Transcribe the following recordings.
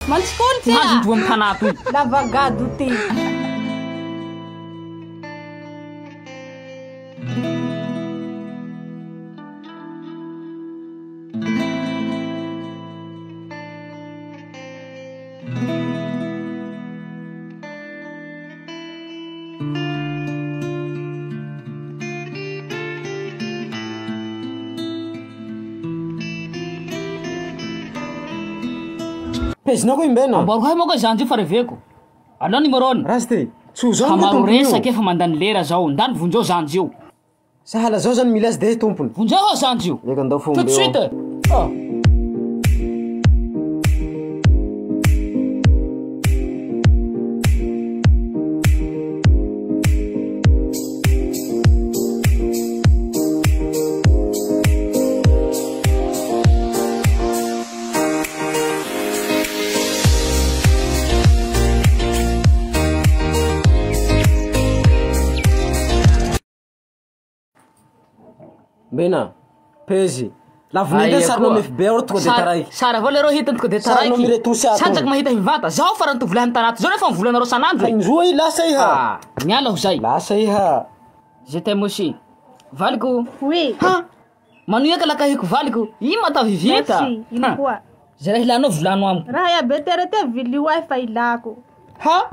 Manscolti Mas dua empanato. lavagado ti. Pezinao koa imbena. Mbory hay moa zany io fareveko. Alao numerony. Rasty, tso zao ny Hamaro tompony io. resaka efa mandany lera zao. Ndany vonjeo zany io. Sahala zao zany mila azy de tompony. Vonjeo ho zany io. Eka andao Tout de fomba suite. eo. Bena, pezy. Lavin'indray sarinao mefy be ao tonga de taraiky. Sara avao lereo hitany tonga de Sarinao mire taraiky. tosy ato. Sanjaky mahita hivanta. Zaho farany tovolahy tanaty zao nefa mivolanareo sanandro. Indroa i lasa iha. Miala ho zay. Lasa iha. Je t'aime aussi. Valiko. Oui. Ha? Manoiaka lakahiko valiko. Ino matavivita? Merci. Ino koa. Zay raha ilanao volano amiko. Raha ya betere te vili wifi ilako. Ha?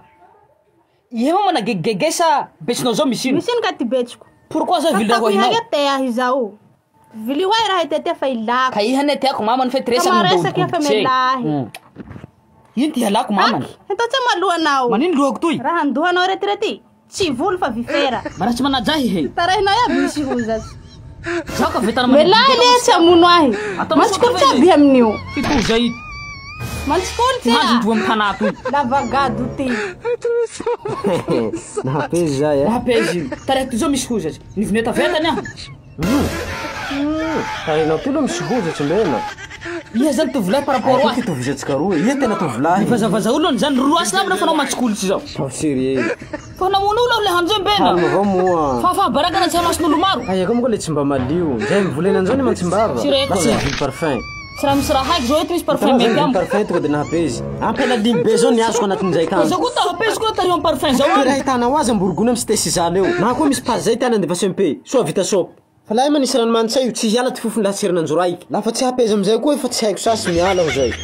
Iha moa managegegesa besinao zao misy ino? Misy ka tibetsiko. Pourquoi zao vila ho hinao? Hage te ahizao. Vili wifi raha itete fa ilako. Ka iha ne tiako mama ny fetresa Kamaresa kia fa melahi. Ino ty halako mamany? Ito tse malua nao. Manino lohako toy? Raha andohanao retreti. Tsy volo fa vifera. Maratsy manajahy he. Tarahinao ya misy hozas. Zaho ka vetana Melahi le tsy amono ahy. Manscolti aby amin'io. Fito zay. Manscolti Mazo dua empanato. lavagado ti. Nahapezy zay Nahapezy. Taraiky zao misy hozatsy. Nivineta vetany aho. Tarinao ty aloha misy hozatsy mbena. Iha zany tovolahy par rapport Aiko ahy. ty tovizatsika roa. Iha tena tovolahy. Vazavaza olo zany roasy namana fanao manskolitsy zao. Sérieux. Fa namono olo le hanjeo mbena. Halma avao moa. Fa barakana tsy hamason'olo maro. Aya koa moa le tsy mba malio. Zay mivolena an'izao ny mantsimbava. Sireko Lasa zay. mividy parfum. Tsy raha misy raha haiko zao eto misy parfum Parfum mety mividy amiko. parfum tonga de nahapezy. Ampela limy be zao niazoko anatin'izay Fa kanto. zao koa tahapezy koa tahion parfum zao Raha any. hitanao azy amborogona amy stesy zany eo. Na koa misy pazy zay tiana andevasy MP. Soa vita sopy. Fa lahy manisy ranomanitsay io tsy hiala ty fofony lahatsiran'anjo raiky. Lafa tsy hapezy amizay koa efa tsy haiko sasy miala ho zay.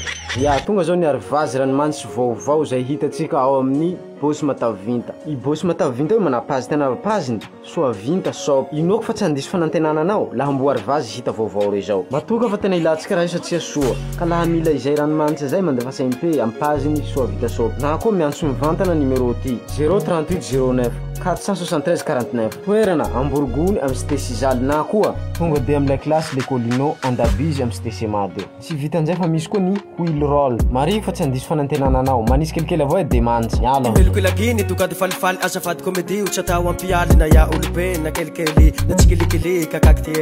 Ya tonga zao niary vazy ranomanitsy vaovao zay hitatsika ao amin'ny bôsy matavinta. I bôsy matavinta io manapazy tena paziny. Soa vinta sopy. Inoko fa tsy handiso fanantenananao. Laha mboary vazy hita vaovao re zao. Matoka fa tena ilatsika raha io satria soa. Ka laha mila izay ranomanitsy zay mandefasa MP am paziny soa vita sopy. Na koa miantso mivantana numéro ty 03809 473 49. Toerana Amborgony amy Cité Sizaly na koa tonga de amy la classe Le Colino Andabizy amy Cité Semady. Tsy vitan'izay fa misy koa ny Wheel Roll. Mari fa tsy handiso fanantenananao. Manisy kelikely avao e demandy. Miala. Pelokilaginy tokady falifaly azafady komedy tsy atao ampialy na ya olobe na kelikely na tsikilikily kakakty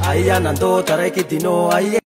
aia nandô taraiky dino aia